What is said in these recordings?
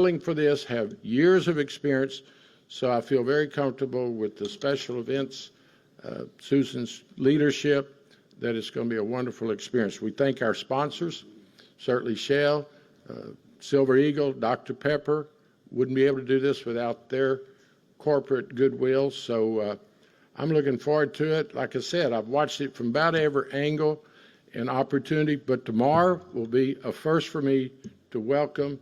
for this, have years of experience, so I feel very comfortable with the special events, Susan's leadership, that it's going to be a wonderful experience. We thank our sponsors, certainly Shell, Silver Eagle, Dr. Pepper. Wouldn't be able to do this without their corporate goodwill, so I'm looking forward to it. Like I said, I've watched it from about every angle and opportunity, but tomorrow will be a first for me to welcome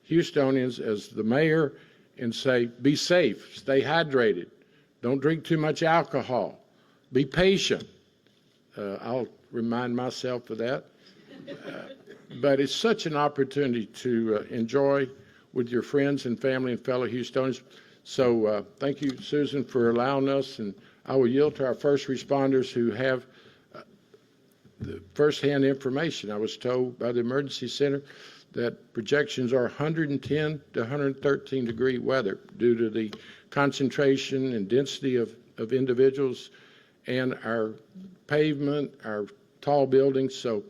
Houstonians as the mayor and say, be safe, stay hydrated, don't drink too much alcohol, be patient. I'll remind myself of that. But it's such an opportunity to enjoy with your friends and family and fellow Houstonians. So thank you, Susan, for allowing us, and I will yield to our first responders who have the firsthand information. I was told by the emergency center that projections are 110 to 113 degree weather due to the concentration and density of individuals and our pavement, our tall buildings. So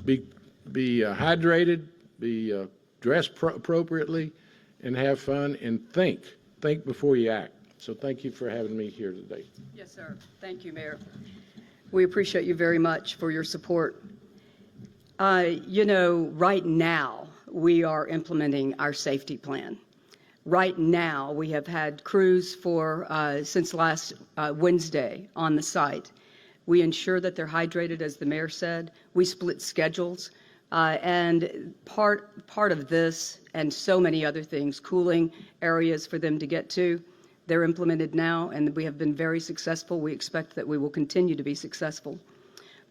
be hydrated, be dressed appropriately, and have fun, and think before you act. So thank you for having me here today. Yes, sir. Thank you, Mayor. We appreciate you very much for your support. You know, right now we are implementing our safety plan. Right now we have had crews since last Wednesday on the site. We ensure that they're hydrated, as the mayor said. We split schedules. And part of this and so many other things, cooling areas for them to get to, they're implemented now, and we have been very successful. We expect that we will continue to be successful.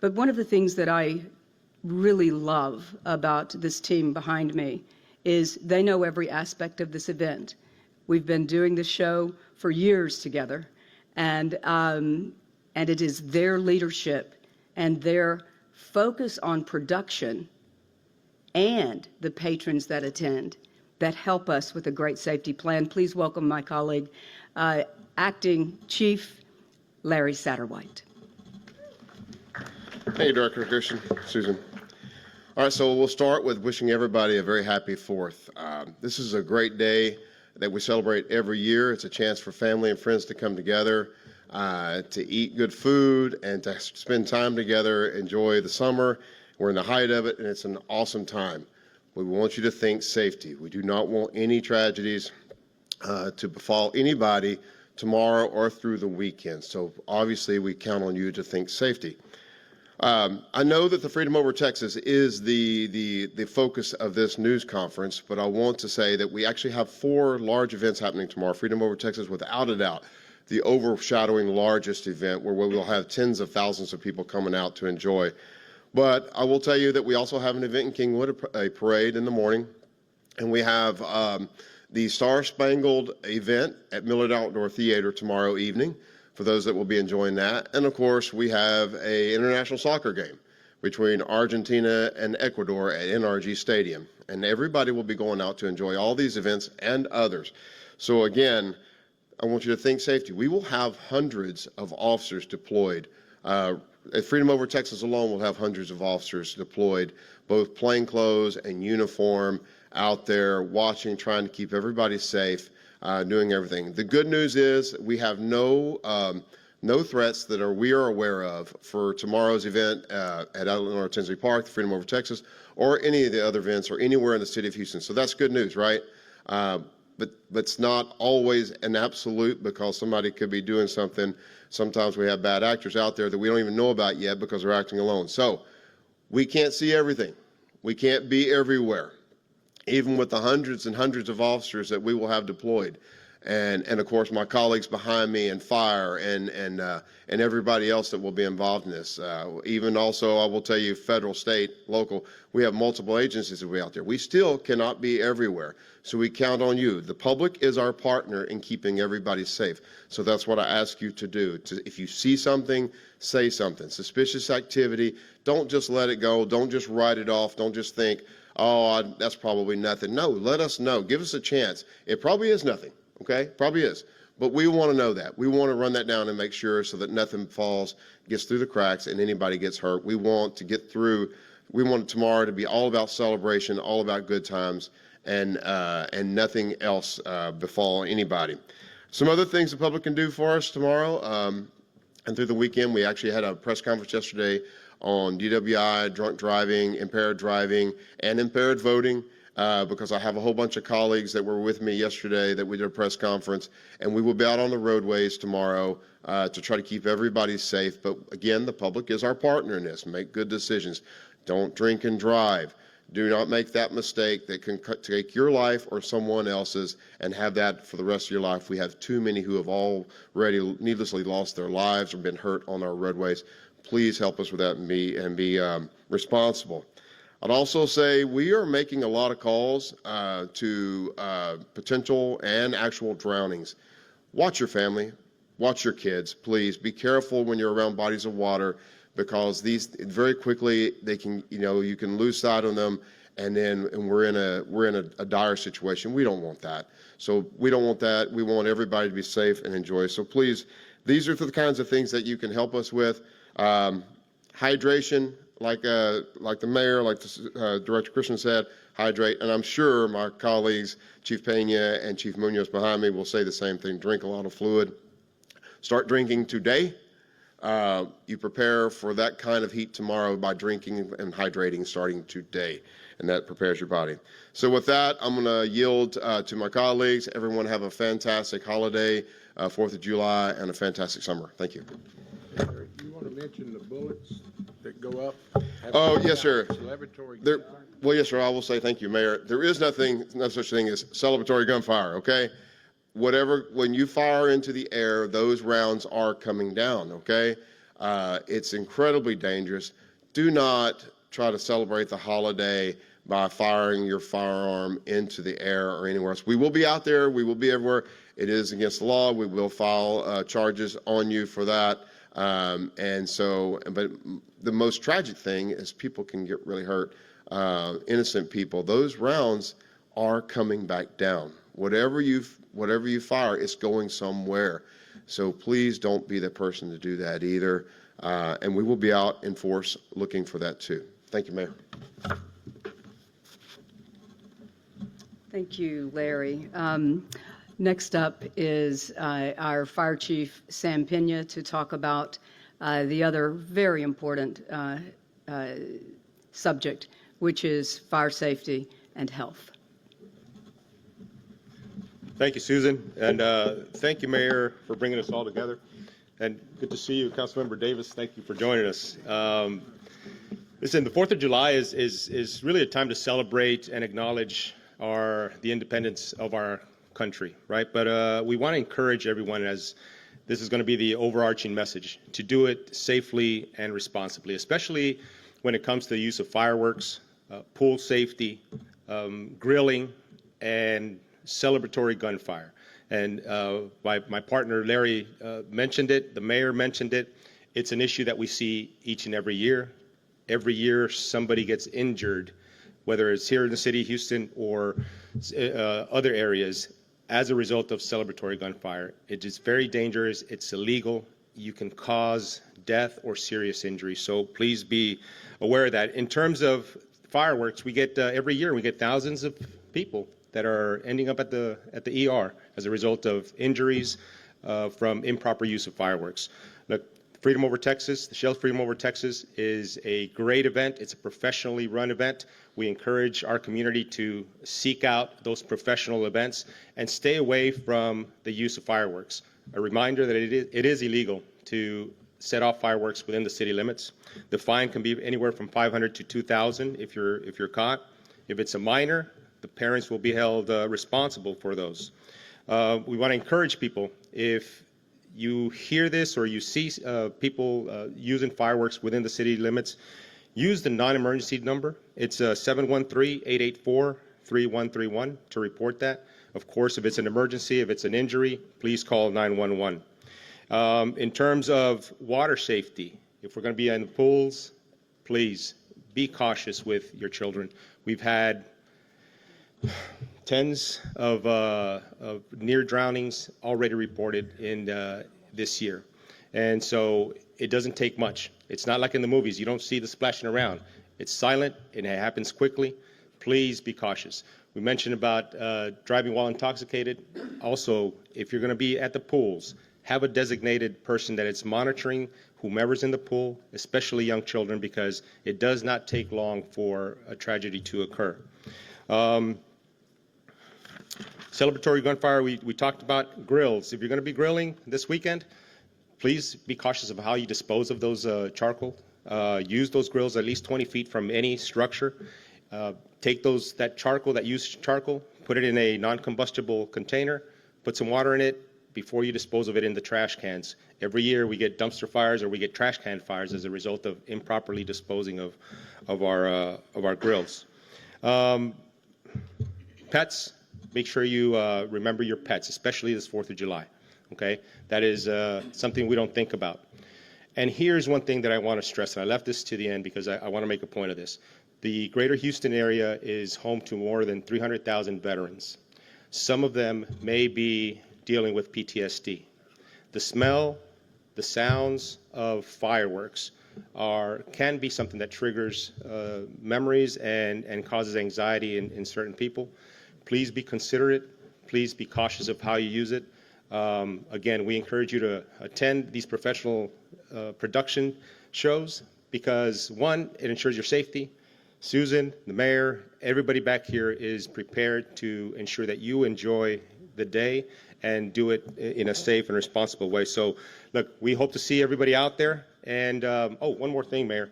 But one of the things that I really love about this team behind me is they know every aspect of this event. We've been doing this show for years together, and it is their leadership and their focus on production and the patrons that attend that help us with a great safety plan. Please welcome my colleague, Acting Chief Larry Satterwhite. Thank you, Director Gershon, Susan. All right, so we'll start with wishing everybody a very happy 4th. This is a great day that we celebrate every year. It's a chance for family and friends to come together, to eat good food, and to spend time together, enjoy the summer. We're in the height of it, and it's an awesome time. We want you to think safety. We do not want any tragedies to befall anybody tomorrow or through the weekend. So obviously we count on you to think safety. I know that the Freedom Over Texas is the focus of this news conference, but I want to say that we actually have 4 large events happening tomorrow. Freedom Over Texas, without a doubt, the overshadowing largest event where we will have tens of thousands of people coming out to enjoy. But I will tell you that we also have an event in Kingwood, a parade in the morning, and we have the Star Spangled event at Millard Outdoor Theater tomorrow evening for those that will be enjoying that. And of course, we have an international soccer game between Argentina and Ecuador at NRG Stadium. And everybody will be going out to enjoy all these events and others. So again, I want you to think safety. We will have hundreds of officers deployed. At Freedom Over Texas alone, we'll have hundreds of officers deployed, both plainclothes and uniform, out there watching, trying to keep everybody safe, doing everything. The good news is we have no threats that we are aware of for tomorrow's event at Eleanor Tinsley Park, the Freedom Over Texas, or any of the other events or anywhere in the city of Houston. So that's good news, right? But it's not always an absolute, because somebody could be doing something. Sometimes we have bad actors out there that we don't even know about yet because they're acting alone. So we can't see everything. We can't be everywhere, even with the hundreds and hundreds of officers that we will have deployed. And of course, my colleagues behind me and fire and everybody else that will be involved in this. Even also, I will tell you, federal, state, local, we have multiple agencies that will be out there. We still cannot be everywhere, so we count on you. The public is our partner in keeping everybody safe. So that's what I ask you to do. If you see something, say something. Suspicious activity, don't just let it go. Don't just write it off. Don't just think, oh, that's probably nothing. No, let us know. Give us a chance. It probably is nothing. Okay, probably is. But we want to know that. We want to run that down and make sure so that nothing falls, gets through the cracks, and anybody gets hurt. We want to get through. We want tomorrow to be all about celebration, all about good times, and nothing else befall anybody. Some other things the public can do for us tomorrow and through the weekend. We actually had a press conference yesterday on DWI, drunk driving, impaired driving, and impaired voting. Because I have a whole bunch of colleagues that were with me yesterday that we did a press conference, and we will be out on the roadways tomorrow to try to keep everybody safe. But again, the public is our partner in this. Make good decisions. Don't drink and drive. Do not make that mistake that can take your life or someone else's and have that for the rest of your life. We have too many who have already needlessly lost their lives or been hurt on our roadways. Please help us with that and be responsible. I'd also say we are making a lot of calls to potential and actual drownings. Watch your family, watch your kids, please. Be careful when you're around bodies of water, because these very quickly they can, you can lose sight on them, and we're in a dire situation. We don't want that. So we don't want that. We want everybody to be safe and enjoy. So please, these are the kinds of things that you can help us with. Hydration. Like the mayor, like Director Christian said, hydrate. And I'm sure my colleagues, Chief Pena and Chief Munoz behind me, will say the same thing. Drink a lot of fluid. Start drinking today. You prepare for that kind of heat tomorrow by drinking and hydrating starting today, and that prepares your body. So with that, I'm going to yield to my colleagues. Everyone have a fantastic holiday, 4th of July, and a fantastic summer. Thank you. You want to mention the bullets that go up? Oh, yes, sir. Celebratory There, gunfire? well, yes, sir. I will say thank you, Mayor. There is no such thing as celebratory gunfire, okay? When you fire into the air, those rounds are coming down, okay? It's incredibly dangerous. Do not try to celebrate the holiday by firing your firearm into the air or anywhere else. We will be out there. We will be everywhere. It is against the law. We will file charges on you for that. But the most tragic thing is people can get really hurt, innocent people. Those rounds are coming back down. Whatever you fire, it's going somewhere. So please don't be the person to do that either. And we will be out in force looking for that too. Thank you, Mayor. Thank you, Larry. Next up is our Fire Chief, Sam Pena, to talk about the other very important subject, which is fire safety and health. Thank you, Susan, and thank you, Mayor, for bringing us all together. And good to see you, Councilmember Davis. Thank you for joining us. Listen, the 4th of July is really a time to celebrate and acknowledge the independence of our country, right? But we want to encourage everyone, as this is going to be the overarching message, to do it safely and responsibly, especially when it comes to the use of fireworks, pool safety, grilling, and celebratory gunfire. And my partner Larry mentioned it, the mayor mentioned it. It's an issue that we see each and every year. Every year somebody gets injured, whether it's here in the city of Houston or other areas, as a result of celebratory gunfire. It is very dangerous. It's illegal. You can cause death or serious injury. So please be aware of that. In terms of fireworks, we get every year we get thousands of people that are ending up at the ER as a result of injuries from improper use of fireworks. Look, Freedom Over Texas, the Shell's Freedom Over Texas is a great event. It's a professionally run event. We encourage our community to seek out those professional events and stay away from the use of fireworks. A reminder that it is illegal to set off fireworks within the city limits. The fine can be anywhere from $500 to $2,000 if you're caught. If it's a minor, the parents will be held responsible for those. We want to encourage people, if you hear this or you see people using fireworks within the city limits, use the non-emergency number. It's 713-884-3131 to report that. Of course, if it's an emergency, if it's an injury, please call 911. In terms of water safety, if we're going to be in the pools, please be cautious with your children. We've had tens of near drownings already reported in this year. And so it doesn't take much. It's not like in the movies. You don't see the splashing around. It's silent and it happens quickly. please be cautious. We mentioned about driving while intoxicated. Also, if you're going to be at the pools, have a designated person that is monitoring whomever's in the pool, especially young children, because it does not take long for a tragedy to occur. Celebratory gunfire, we talked about grills. If you're going to be grilling this weekend, please be cautious of how you dispose of those charcoal. Use those grills at least 20 feet from any structure. Take that charcoal, that used charcoal, put it in a non-combustible container, put some water in it before you dispose of it in the trash cans. Every year we get dumpster fires or we get trash can fires as a result of improperly disposing of our grills. Pets, make sure you remember your pets, especially this 4th of July. Okay, that is something we don't think about. And here's one thing that I want to stress, and I left this to the end because I want to make a point of this. The greater Houston area is home to more than 300,000 veterans. Some of them may be dealing with PTSD. The smell, the sounds of fireworks can be something that triggers memories and causes anxiety in certain people. Please be considerate. Please be cautious of how you use it. Again, we encourage you to attend these professional production shows because, one, it ensures your safety. Susan, the mayor, everybody back here is prepared to ensure that you enjoy the day and do it in a safe and responsible way. So, look, we hope to see everybody out there. And, one more thing, Mayor.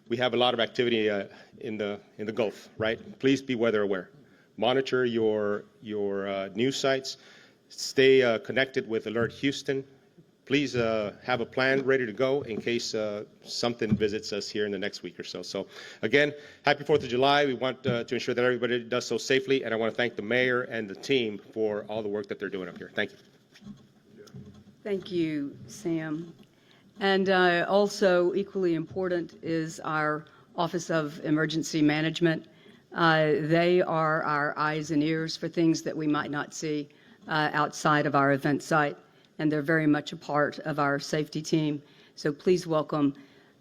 We have a lot of activity in the Gulf, right? Please be weather aware. Monitor your news sites. Stay connected with Alert Houston. Please have a plan ready to go in case something visits us here in the next week or so. So, again, happy 4th of July. We want to ensure that everybody does so safely, and I want to thank the mayor and the team for all the work that they're doing up here. Thank you. Thank you, Sam. And also equally important is our Office of Emergency Management. They are our eyes and ears for things that we might not see outside of our event site, and they're very much a part of our safety team. So please welcome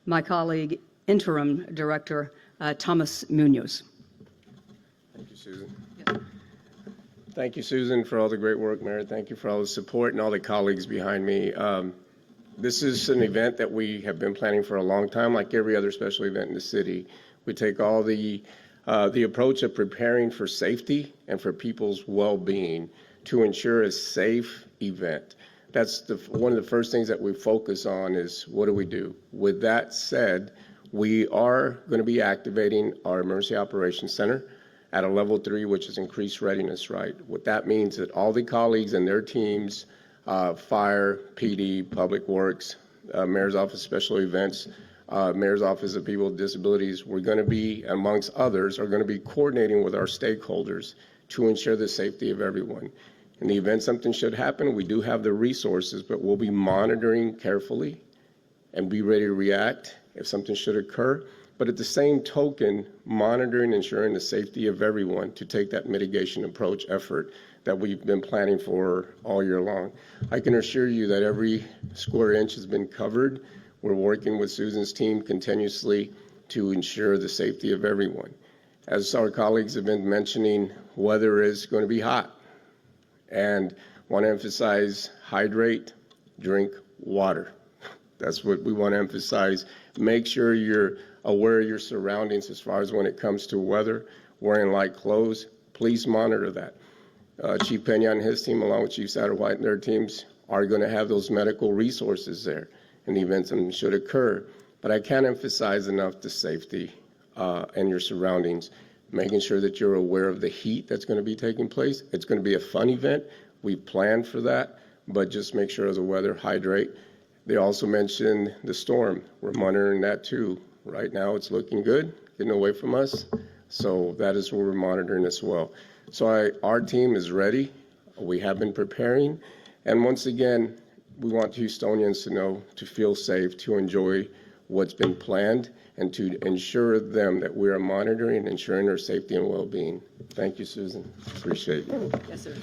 my colleague, Interim Director Thomas Munoz. Thank you, Susan. Thank you, Susan, for all the great work, Mayor. Thank you for all the support and all the colleagues behind me. This is an event that we have been planning for a long time, like every other special event in the city. We take all the approach of preparing for safety and for people's well-being to ensure a safe event. That's one of the first things that we focus on is what do we do? With that said, we are going to be activating our Emergency Operations Center at a level 3, which is increased readiness, right? What that means is that all the colleagues and their teams, fire, PD, Public Works, Mayor's Office of Special Events, Mayor's Office of People with Disabilities, we're going to be, amongst others, are going to be coordinating with our stakeholders to ensure the safety of everyone. In the event something should happen, we do have the resources, but we'll be monitoring carefully and be ready to react if something should occur. But at the same token, monitoring, ensuring the safety of everyone to take that mitigation approach effort that we've been planning for all year long. I can assure you that every square inch has been covered. We're working with Susan's team continuously to ensure the safety of everyone. As our colleagues have been mentioning, weather is going to be hot. And want to emphasize, hydrate, drink water. That's what we want to emphasize. Make sure you're aware of your surroundings as far as when it comes to weather, wearing light clothes. Please monitor that. Chief Pena and his team, along with Chief Satterwhite and their teams, are going to have those medical resources there in the event something should occur. But I can't emphasize enough the safety and your surroundings, making sure that you're aware of the heat that's going to be taking place. It's going to be a fun event. We planned for that, but just make sure of the weather, hydrate. They also mentioned the storm. We're monitoring that too. Right now it's looking good, getting away from us. So that is what we're monitoring as well. So our team is ready. We have been preparing. And once again, we want Houstonians to know, to feel safe, to enjoy what's been planned, and to ensure them that we are monitoring and ensuring their safety and well-being. Thank you, Susan. Appreciate you. Yes, sir.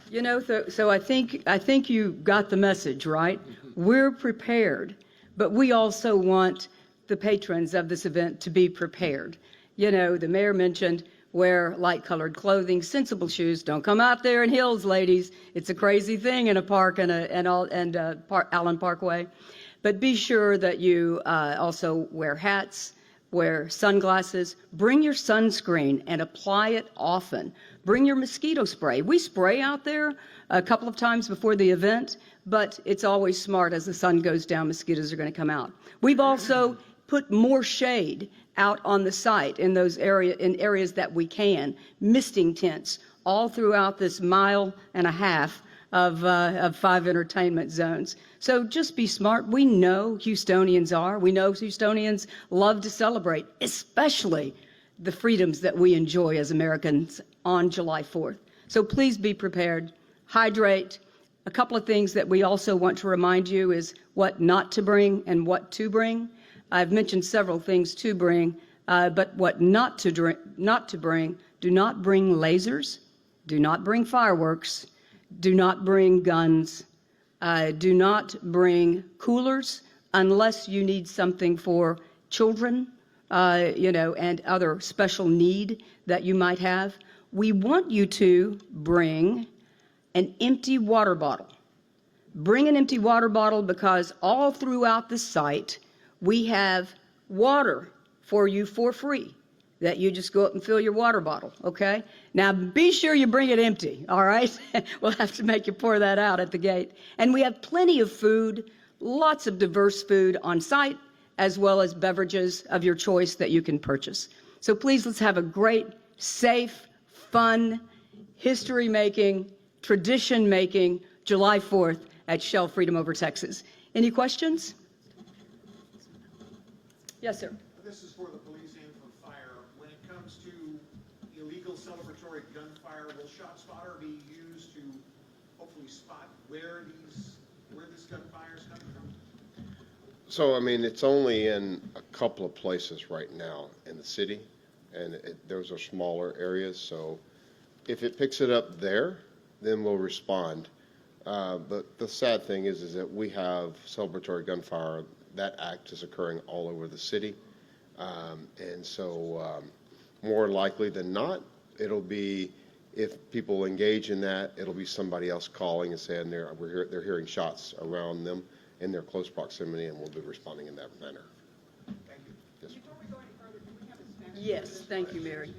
You know, so I think you got the message, right? We're prepared, but we also want the patrons of this event to be prepared. You know, the mayor mentioned wear light-colored clothing, sensible shoes. Don't come out there in heels, ladies. It's a crazy thing in a park and Allen Parkway. But be sure that you also wear hats, wear sunglasses, bring your sunscreen and apply it often. Bring your mosquito spray. We spray out there a couple of times before the event, but it's always smart as the sun goes down, mosquitoes are going to come out. We've also put more shade out on the site in areas that we can, misting tents all throughout this 1.5 miles of 5 entertainment zones. So just be smart. We know Houstonians are. We know Houstonians love to celebrate, especially the freedoms that we enjoy as Americans on July 4th. So please be prepared. Hydrate. A couple of things that we also want to remind you is what not to bring and what to bring. I've mentioned several things to bring, but what not to bring, do not bring lasers, do not bring fireworks, do not bring guns, do not bring coolers unless you need something for children, and other special need that you might have. We want you to bring an empty water bottle. Bring an empty water bottle because all throughout the site, we have water for you for free that you just go up and fill your water bottle, okay? Now, be sure you bring it empty, all right? We'll have to make you pour that out at the gate. And we have plenty of food, lots of diverse food on site, as well as beverages of your choice that you can purchase. So please, let's have a great, safe, fun, history-making, tradition-making July 4th at Shell Freedom Over Texas. Any questions? Yes, sir. This is for the police and for fire. When it comes to illegal celebratory gunfire, will ShotSpotter be used to hopefully spot where this gunfire is coming from? So, I mean, it's only in a couple of places right now in the city, and those are smaller areas. So if it picks it up there, then we'll respond. But the sad thing is that we have celebratory gunfire. That act is occurring all over the city. And so more likely than not, it'll be, if people engage in that, it'll be somebody else calling and saying they're hearing shots around them in their close proximity, and we'll be responding in that manner. Thank you. Yes. Before we go any further, can we have a snack? Yes, thank you, Mary.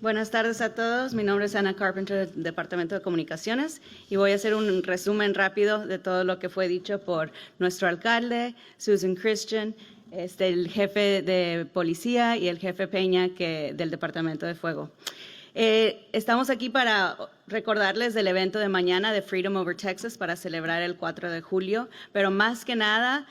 Buenas tardes a todos. Mi nombre es Ana Carpenter, del Departamento de Comunicaciones, y voy a hacer un resumen rápido de todo lo que fue dicho por nuestro alcalde, Susan Christian, el jefe de policía y el jefe Peña del Departamento de Fuego. Estamos aquí para recordarles del evento de mañana de Freedom Over Texas para celebrar el 4 de julio, pero más que nada,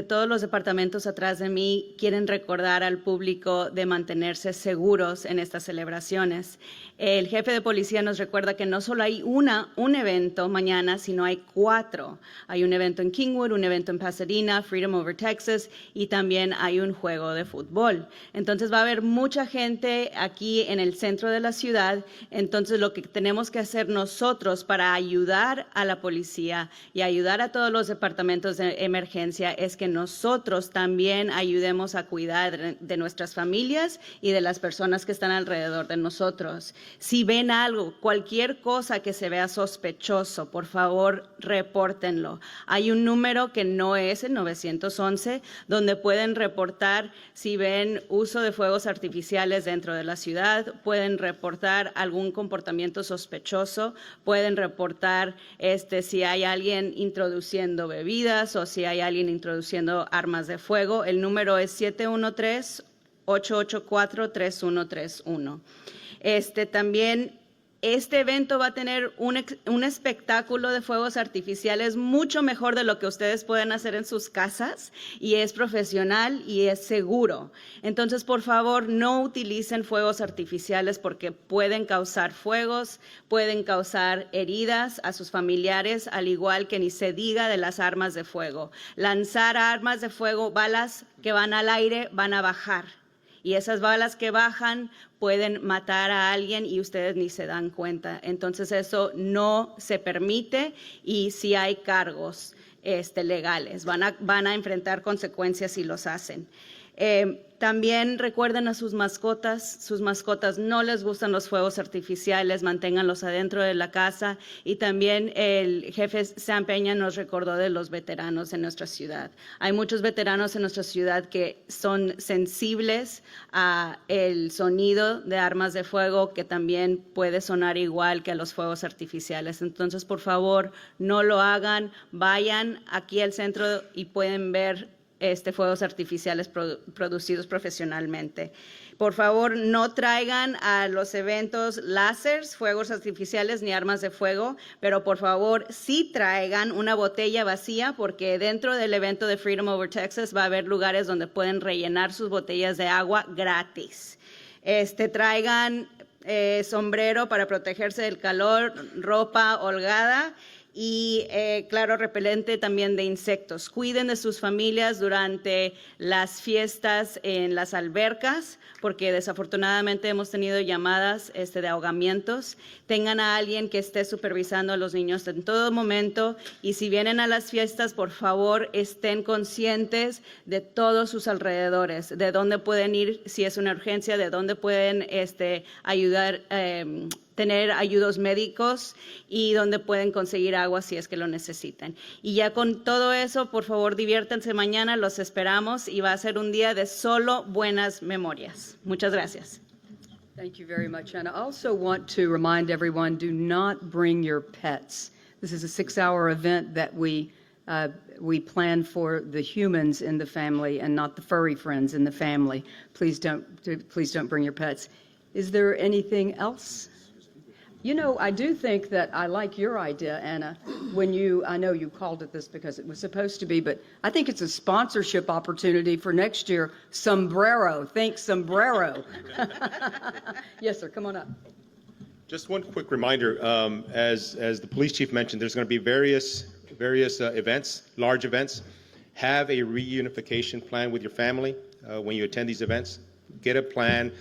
todos los departamentos atrás de mí quieren recordar al público de mantenerse seguros en estas celebraciones. El jefe de policía nos recuerda que no solo hay un evento mañana, sino hay 4. Hay un evento en Kingwood, un evento en Pasadena, Freedom Over Texas, y también hay un juego de fútbol. Entonces va a haber mucha gente aquí en el centro de la ciudad. Entonces lo que tenemos que hacer nosotros para ayudar a la policía y ayudar a todos los departamentos de emergencia es que nosotros también ayudemos a cuidar de nuestras familias y de las personas que están alrededor de nosotros. Si ven algo, cualquier cosa que se vea sospechoso, por favor, repórtenlo. Hay un número que no es el 911, donde pueden reportar si ven uso de fuegos artificiales dentro de la ciudad, pueden reportar algún comportamiento sospechoso, pueden reportar si hay alguien introduciendo bebidas o si hay alguien introduciendo armas de fuego. El número es 713-884-3131. También este evento va a tener un espectáculo de fuegos artificiales mucho mejor de lo que ustedes pueden hacer en sus casas, y es profesional y es seguro. Entonces, por favor, no utilicen fuegos artificiales porque pueden causar fuegos, pueden causar heridas a sus familiares, al igual que ni se diga de las armas de fuego. Lanzar armas de fuego, balas que van al aire, van a bajar. Y esas balas que bajan pueden matar a alguien y ustedes ni se dan cuenta. Entonces eso no se permite, y sí hay cargos legales. Van a enfrentar consecuencias si los hacen. También recuerden a sus mascotas no les gustan los fuegos artificiales, manténganlos adentro de la casa. Y también el jefe Sam Peña nos recordó de los veteranos en nuestra ciudad. Hay muchos veteranos en nuestra ciudad que son sensibles a el sonido de armas de fuego, que también puede sonar igual que a los fuegos artificiales. Entonces, por favor, no lo hagan, vayan aquí al centro y pueden ver fuegos artificiales producidos profesionalmente. Por favor, no traigan a los eventos láseres, fuegos artificiales ni armas de fuego, pero por favor sí traigan una botella vacía, porque dentro del evento de Freedom Over Texas va a haber lugares donde pueden rellenar sus botellas de agua gratis. Traigan sombrero para protegerse del calor, ropa holgada y, claro, repelente también de insectos. Cuiden de sus familias durante las fiestas en las albercas, porque desafortunadamente hemos tenido llamadas de ahogamientos. Tengan a alguien que esté supervisando a los niños en todo momento, y si vienen a las fiestas, por favor, estén conscientes de todos sus alrededores, de dónde pueden ir si es una urgencia, de dónde pueden ayudar, tener ayudos médicos, y donde pueden conseguir agua si es que lo necesitan. Y ya con todo eso, por favor, diviértanse mañana, los esperamos, y va a ser un día de solo buenas memorias. Muchas gracias. Thank you very much. And I also want to remind everyone, do not bring your pets. This is a 6-hour event that we plan for the humans in the family and not the furry friends in the family. Please don't bring your pets. Is there anything else? You know, I do think that I like your idea, Anna, I know you called it this because it was supposed to be, but I think it's a sponsorship opportunity for next year. Sombrero, think sombrero. Yes, sir, come on up. Just one quick reminder, as the police chief mentioned, there's going to be various events, large events. Have a reunification plan with your family when you attend these events. Get a plan.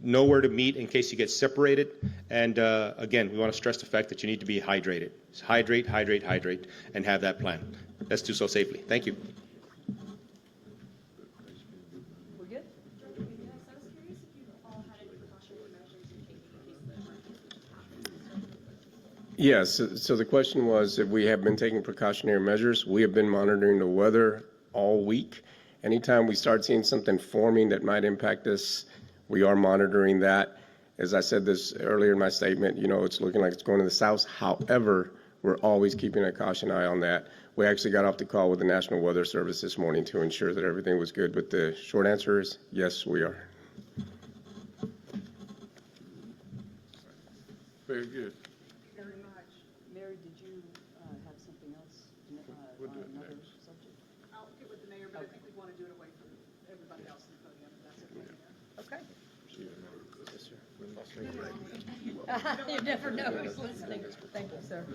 Know where to meet in case you get separated. And again, we want to stress the fact that you need to be hydrated. Hydrate, hydrate, hydrate, and have that plan. Let's do so safely. Thank you. We're good? Yes, so the question was if we have been taking precautionary measures. We have been monitoring the weather all week. Anytime we start seeing something forming that might impact us, we are monitoring that. As I said this earlier in my statement, it's looking like it's going to the south. However, we're always keeping a caution eye on that. We actually got off the call with the National Weather Service this morning to ensure that everything was good. But the short answer is yes, we are. Very good. Very much. Mary, did you have something else We'll on do it another next. subject? I'll get with the mayor, but I think we want to do it away from everybody else in the podium. That's okay. Okay. You never know who's listening. Thank you, sir.